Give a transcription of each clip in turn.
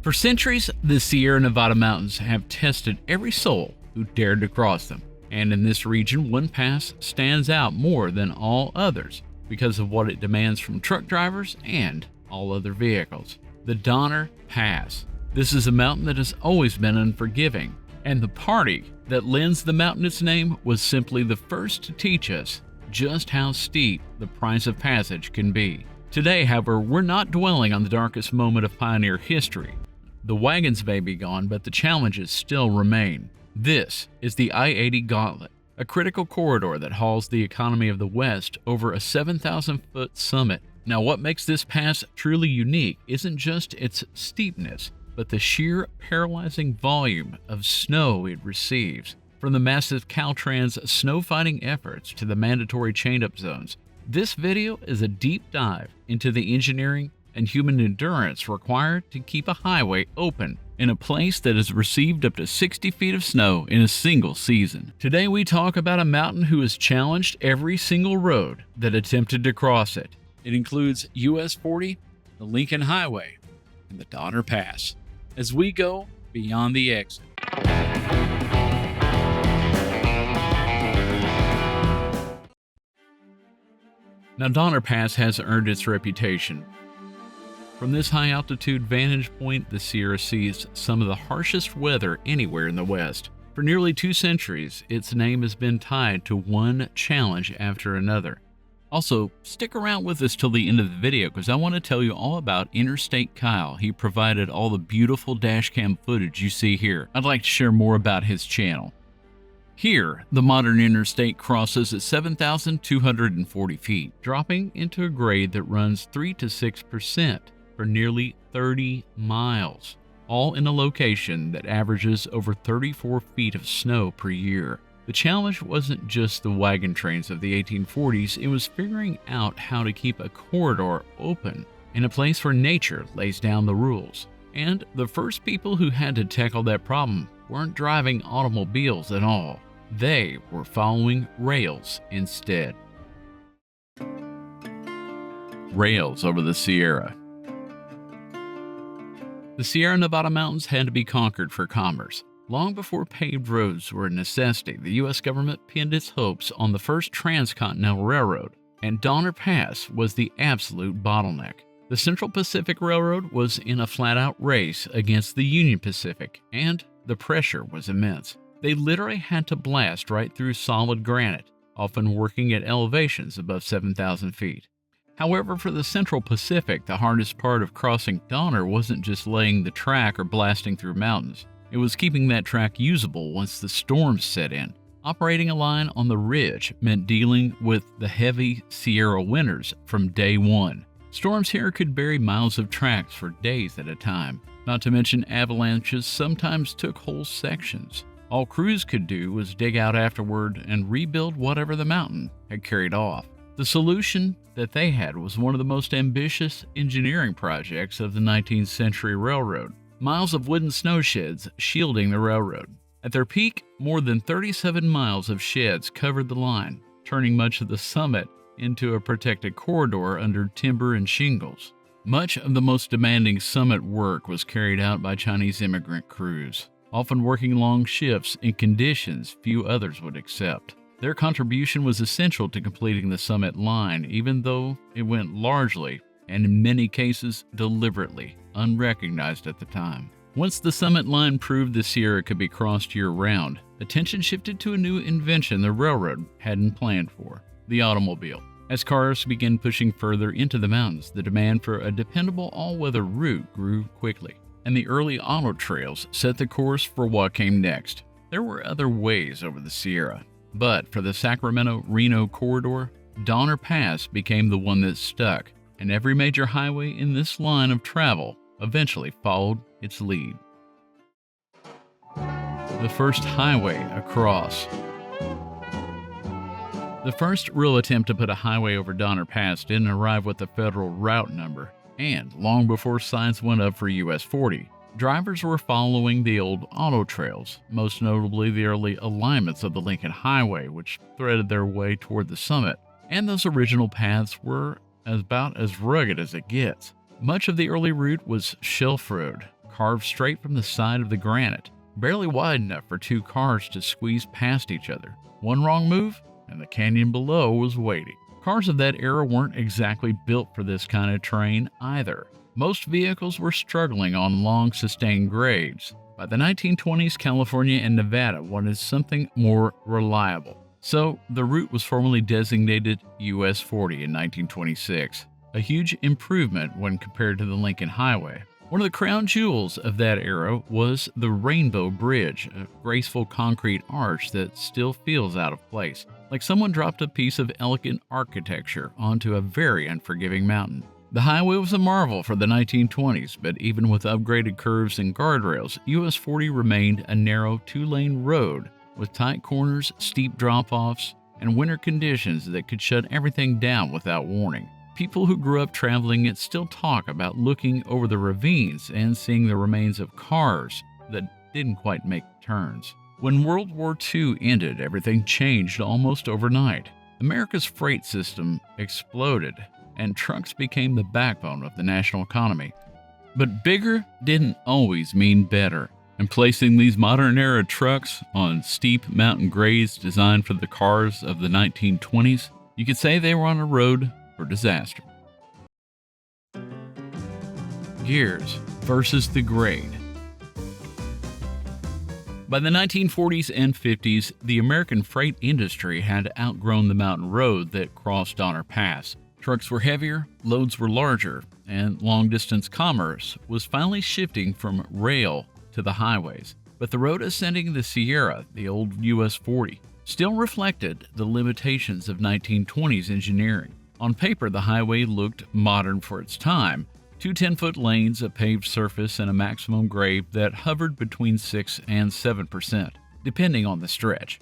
For centuries, the Sierra Nevada mountains have tested every soul who dared to cross them. And in this region, one pass stands out more than all others because of what it demands from truck drivers and all other vehicles. The Donner Pass. This is a mountain that has always been unforgiving, and the party that lends the mountain its name was simply the first to teach us just how steep the price of passage can be. Today, however, we're not dwelling on the darkest moment of pioneer history. The wagons may be gone, but the challenges still remain. This is the I-80 Gauntlet, a critical corridor that hauls the economy of the West over a 7,000-foot summit. Now, what makes this pass truly unique isn't just its steepness, but the sheer paralyzing volume of snow it receives. From the massive Caltrans snow fighting efforts to the mandatory chain-up zones, this video is a deep dive into the engineering and human endurance required to keep a highway open in a place that has received up to 60 feet of snow in a single season. Today we talk about a mountain who has challenged every single road that attempted to cross it. It includes US 40, the Lincoln Highway, and the Donner Pass, as we go beyond the exit. Now, Donner Pass has earned its reputation. From this high-altitude vantage point, the Sierra sees some of the harshest weather anywhere in the West. For nearly 2 centuries, its name has been tied to one challenge after another. Also, stick around with us till the end of the video because I want to tell you all about Interstate Kyle. He provided all the beautiful dashcam footage you see here. I'd like to share more about his channel. Here, the modern interstate crosses at 7,240 feet, dropping into a grade that runs 3 to 6% for nearly 30 miles, all in a location that averages over 34 feet of snow per year. The challenge wasn't just the wagon trains of the 1840s, it was figuring out how to keep a corridor open in a place where nature lays down the rules. And the first people who had to tackle that problem weren't driving automobiles at all. They were following rails instead. Rails over the Sierra. The Sierra Nevada mountains had to be conquered for commerce. Long before paved roads were a necessity, the U.S. government pinned its hopes on the first transcontinental railroad, and Donner Pass was the absolute bottleneck. The Central Pacific Railroad was in a flat-out race against the Union Pacific, and the pressure was immense. They literally had to blast right through solid granite, often working at elevations above 7,000 feet. However, for the Central Pacific, the hardest part of crossing Donner wasn't just laying the track or blasting through mountains. It was keeping that track usable once the storms set in. Operating a line on the ridge meant dealing with the heavy Sierra winters from day one. Storms here could bury miles of tracks for days at a time. Not to mention avalanches sometimes took whole sections. All crews could do was dig out afterward and rebuild whatever the mountain had carried off. The solution that they had was one of the most ambitious engineering projects of the 19th century railroad. Miles of wooden snow sheds shielding the railroad. At their peak, more than 37 miles of sheds covered the line, turning much of the summit into a protected corridor under timber and shingles. Much of the most demanding summit work was carried out by Chinese immigrant crews, often working long shifts in conditions few others would accept. Their contribution was essential to completing the summit line, even though it went largely, and in many cases deliberately, unrecognized at the time. Once the summit line proved the Sierra could be crossed year-round, attention shifted to a new invention the railroad hadn't planned for: the automobile. As cars began pushing further into the mountains, the demand for a dependable all-weather route grew quickly, and the early auto trails set the course for what came next. There were other ways over the Sierra, but for the Sacramento-Reno corridor, Donner Pass became the one that stuck, and every major highway in this line of travel eventually followed its lead. The first highway across. The first real attempt to put a highway over Donner Pass didn't arrive with a federal route number, and long before signs went up for US 40, drivers were following the old auto trails, most notably the early alignments of the Lincoln Highway, which threaded their way toward the summit, and those original paths were about as rugged as it gets. Much of the early route was shelf road, carved straight from the side of the granite, barely wide enough for two cars to squeeze past each other. One wrong move, and the canyon below was waiting. Cars of that era weren't exactly built for this kind of terrain either. Most vehicles were struggling on long, sustained grades. By the 1920s, California and Nevada wanted something more reliable. So the route was formally designated US 40 in 1926, a huge improvement when compared to the Lincoln Highway. One of the crown jewels of that era was the Rainbow Bridge, a graceful concrete arch that still feels out of place, like someone dropped a piece of elegant architecture onto a very unforgiving mountain. The highway was a marvel for the 1920s, but even with upgraded curves and guardrails, US 40 remained a narrow two-lane road with tight corners, steep drop-offs, and winter conditions that could shut everything down without warning. People who grew up traveling it still talk about looking over the ravines and seeing the remains of cars that didn't quite make turns. When World War II ended, everything changed almost overnight. America's freight system exploded, and trucks became the backbone of the national economy. But bigger didn't always mean better, and placing these modern-era trucks on steep mountain grades designed for the cars of the 1920s, you could say they were on a road for disaster. Gears versus the grade. By the 1940s and 50s, the American freight industry had outgrown the mountain road that crossed Donner Pass. Trucks were heavier, loads were larger, and long-distance commerce was finally shifting from rail to the highways. But the road ascending the Sierra, the old US 40, still reflected the limitations of 1920s engineering. On paper, the highway looked modern for its time. Two 10-foot lanes, a paved surface, and a maximum grade that hovered between 6 and 7%, depending on the stretch.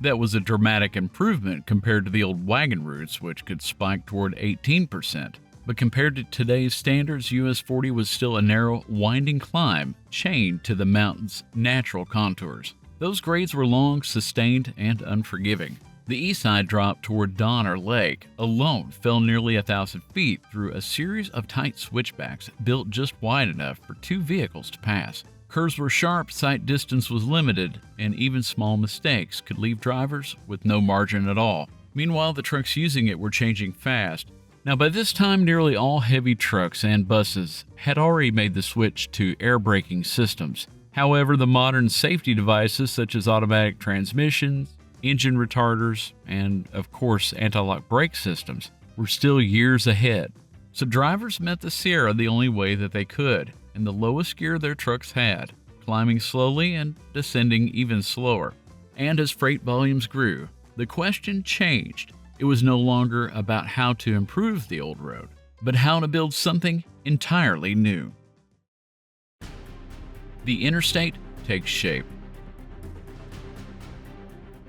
That was a dramatic improvement compared to the old wagon routes, which could spike toward 18%. But compared to today's standards, US 40 was still a narrow, winding climb chained to the mountain's natural contours. Those grades were long, sustained, and unforgiving. The east side drop toward Donner Lake alone fell nearly 1,000 feet through a series of tight switchbacks built just wide enough for two vehicles to pass. Curves were sharp, sight distance was limited, and even small mistakes could leave drivers with no margin at all. Meanwhile, the trucks using it were changing fast. Now, by this time, nearly all heavy trucks and buses had already made the switch to air braking systems. However, the modern safety devices such as automatic transmissions, engine retarders, and, of course, anti-lock brake systems were still years ahead. So drivers met the Sierra the only way that they could, in the lowest gear their trucks had, climbing slowly and descending even slower. And as freight volumes grew, the question changed. It was no longer about how to improve the old road, but how to build something entirely new. The interstate takes shape.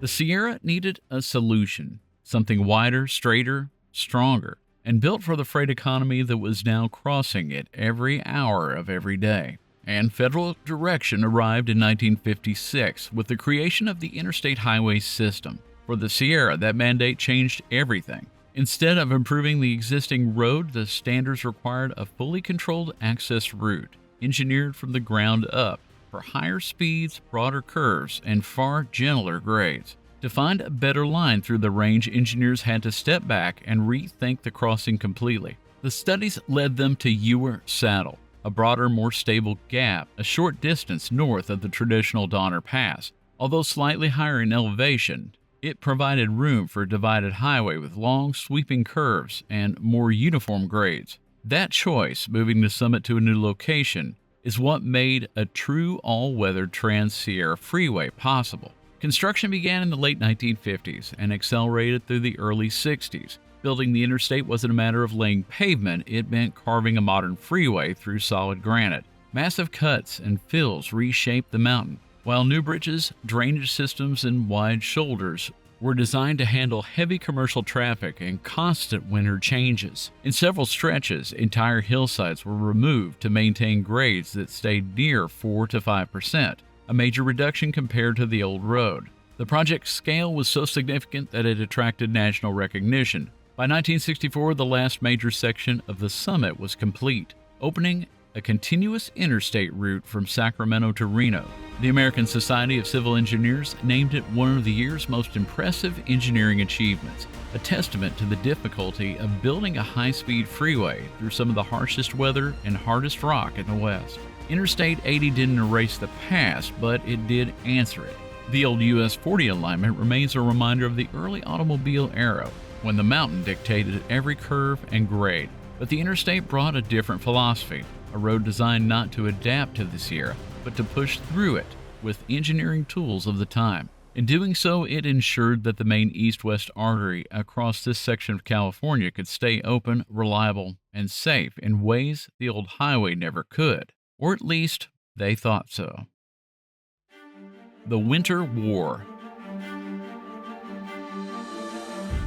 The Sierra needed a solution, something wider, straighter, stronger, and built for the freight economy that was now crossing it every hour of every day. And federal direction arrived in 1956 with the creation of the Interstate Highway System. For the Sierra, that mandate changed everything. Instead of improving the existing road, the standards required a fully controlled access route, engineered from the ground up, for higher speeds, broader curves, and far gentler grades. To find a better line through the range, engineers had to step back and rethink the crossing completely. The studies led them to Ewer Saddle, a broader, more stable gap a short distance north of the traditional Donner Pass. Although slightly higher in elevation, it provided room for a divided highway with long, sweeping curves and more uniform grades. That choice, moving the summit to a new location, is what made a true all-weather Trans-Sierra Freeway possible. Construction began in the late 1950s and accelerated through the early 60s. Building the interstate wasn't a matter of laying pavement, it meant carving a modern freeway through solid granite. Massive cuts and fills reshaped the mountain, while new bridges, drainage systems, and wide shoulders were designed to handle heavy commercial traffic and constant winter changes. In several stretches, entire hillsides were removed to maintain grades that stayed near 4 to 5%, a major reduction compared to the old road. The project's scale was so significant that it attracted national recognition. By 1964, the last major section of the summit was complete, opening a continuous interstate route from Sacramento to Reno. The American Society of Civil Engineers named it one of the year's most impressive engineering achievements, a testament to the difficulty of building a high-speed freeway through some of the harshest weather and hardest rock in the West. Interstate 80 didn't erase the past, but it did answer it. The old US 40 alignment remains a reminder of the early automobile era, when the mountain dictated every curve and grade. But the interstate brought a different philosophy, a road designed not to adapt to this era, but to push through it with engineering tools of the time. In doing so, it ensured that the main east-west artery across this section of California could stay open, reliable, and safe in ways the old highway never could. Or at least, they thought so. The Winter War.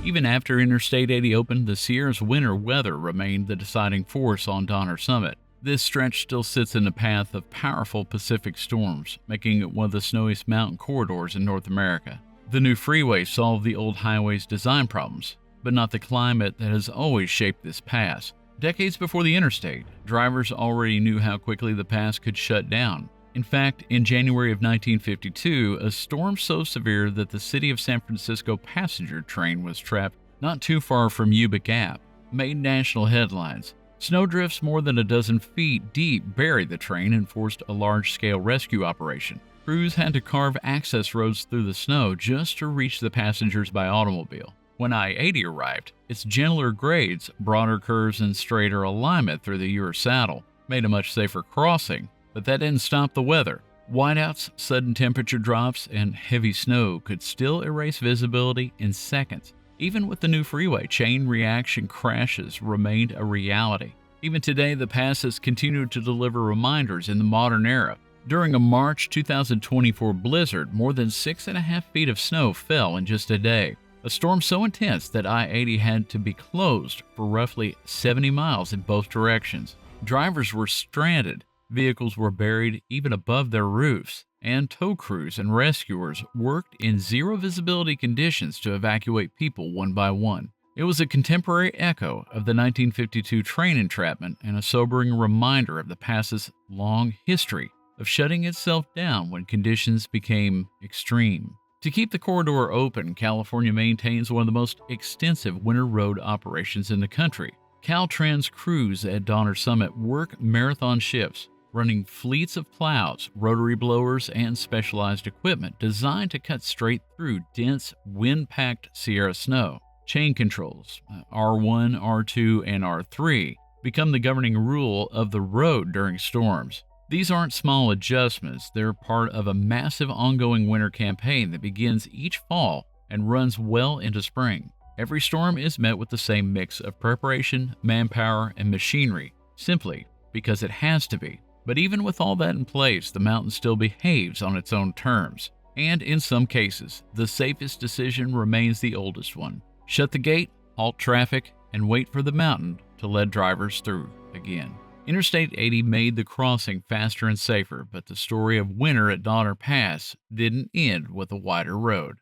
Even after Interstate 80 opened, the Sierra's winter weather remained the deciding force on Donner Summit. This stretch still sits in the path of powerful Pacific storms, making it one of the snowiest mountain corridors in North America. The new freeway solved the old highway's design problems, but not the climate that has always shaped this pass. Decades before the interstate, drivers already knew how quickly the pass could shut down. In fact, in January of 1952, a storm so severe that the city of San Francisco passenger train was trapped not too far from Yuba Gap made national headlines. Snowdrifts more than a dozen feet deep buried the train and forced a large-scale rescue operation. Crews had to carve access roads through the snow just to reach the passengers by automobile. When I-80 arrived, its gentler grades, broader curves, and straighter alignment through the Ure saddle made a much safer crossing. But that didn't stop the weather. Whiteouts, sudden temperature drops, and heavy snow could still erase visibility in seconds. Even with the new freeway, chain reaction crashes remained a reality. Even today, the pass has continued to deliver reminders in the modern era. During a March 2024 blizzard, more than 6.5 feet of snow fell in just a day. A storm so intense that I-80 had to be closed for roughly 70 miles in both directions. Drivers were stranded. Vehicles were buried even above their roofs, and tow crews and rescuers worked in zero visibility conditions to evacuate people one by one. It was a contemporary echo of the 1952 train entrapment and a sobering reminder of the pass's long history of shutting itself down when conditions became extreme. To keep the corridor open, California maintains one of the most extensive winter road operations in the country. Caltrans crews at Donner Summit work marathon shifts, running fleets of plows, rotary blowers, and specialized equipment designed to cut straight through dense, wind-packed Sierra snow. Chain controls, R1, R2, and R3, become the governing rule of the road during storms. These aren't small adjustments, they're part of a massive ongoing winter campaign that begins each fall and runs well into spring. Every storm is met with the same mix of preparation, manpower, and machinery, simply because it has to be. But even with all that in place, the mountain still behaves on its own terms. And in some cases, the safest decision remains the oldest one. Shut the gate, halt traffic, and wait for the mountain to let drivers through again. Interstate 80 made the crossing faster and safer, but the story of winter at Donner Pass didn't end with a wider road.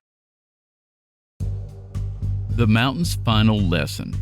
The mountain's final lesson.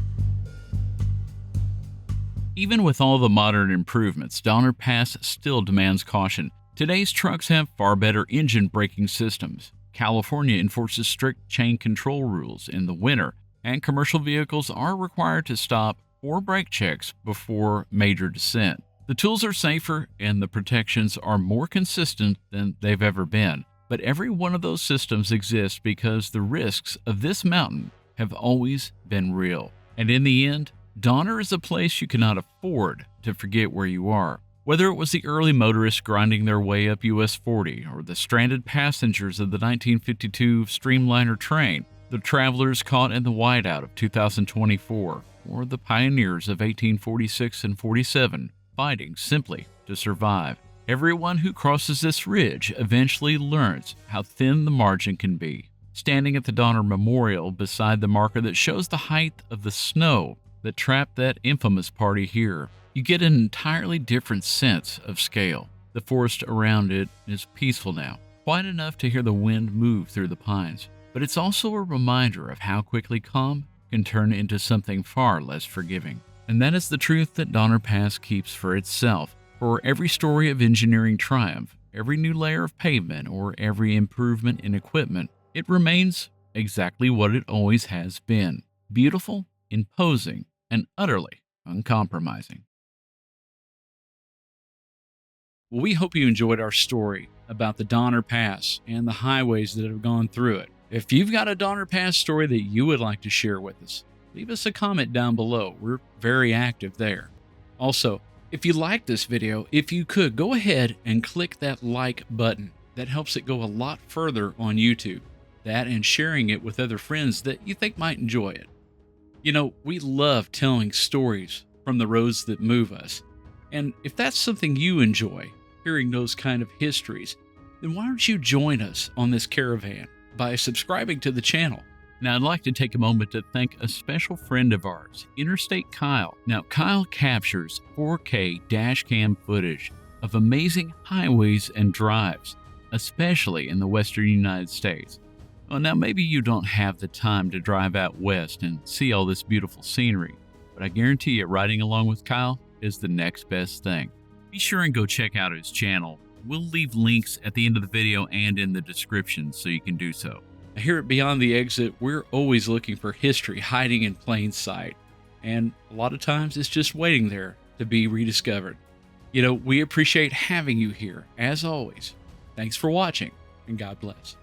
Even with all the modern improvements, Donner Pass still demands caution. Today's trucks have far better engine braking systems. California enforces strict chain control rules in the winter, and commercial vehicles are required to stop for brake checks before major descent. The tools are safer and the protections are more consistent than they've ever been. But every one of those systems exists because the risks of this mountain have always been real. And in the end, Donner is a place you cannot afford to forget where you are. Whether it was the early motorists grinding their way up US 40 or the stranded passengers of the 1952 streamliner train, the travelers caught in the whiteout of 2024, or the pioneers of 1846 and 47 fighting simply to survive. Everyone who crosses this ridge eventually learns how thin the margin can be. Standing at the Donner Memorial beside the marker that shows the height of the snow that trapped that infamous party here, you get an entirely different sense of scale. The forest around it is peaceful now, quiet enough to hear the wind move through the pines. But it's also a reminder of how quickly calm can turn into something far less forgiving. And that is the truth that Donner Pass keeps for itself. For every story of engineering triumph, every new layer of pavement, or every improvement in equipment, it remains exactly what it always has been: beautiful, imposing, and utterly uncompromising. Well, we hope you enjoyed our story about the Donner Pass and the highways that have gone through it. If you've got a Donner Pass story that you would like to share with us, leave us a comment down below. We're very active there. Also, if you like this video, if you could, go ahead and click that like button. That helps it go a lot further on YouTube. That and sharing it with other friends that you think might enjoy it. You know, we love telling stories from the roads that move us. And if that's something you enjoy, hearing those kind of histories, then why don't you join us on this caravan by subscribing to the channel? Now, I'd like to take a moment to thank a special friend of ours, Interstate Kyle. Now, Kyle captures 4K dash cam footage of amazing highways and drives, especially in the western United States. Well, now maybe you don't have the time to drive out west and see all this beautiful scenery, but I guarantee you riding along with Kyle is the next best thing. Be sure and go check out his channel. We'll leave links at the end of the video and in the description so you can do so. Here at Beyond the Exit, we're always looking for history hiding in plain sight, and a lot of times it's just waiting there to be rediscovered. You know, we appreciate having you here, as always. Thanks for watching, and God bless.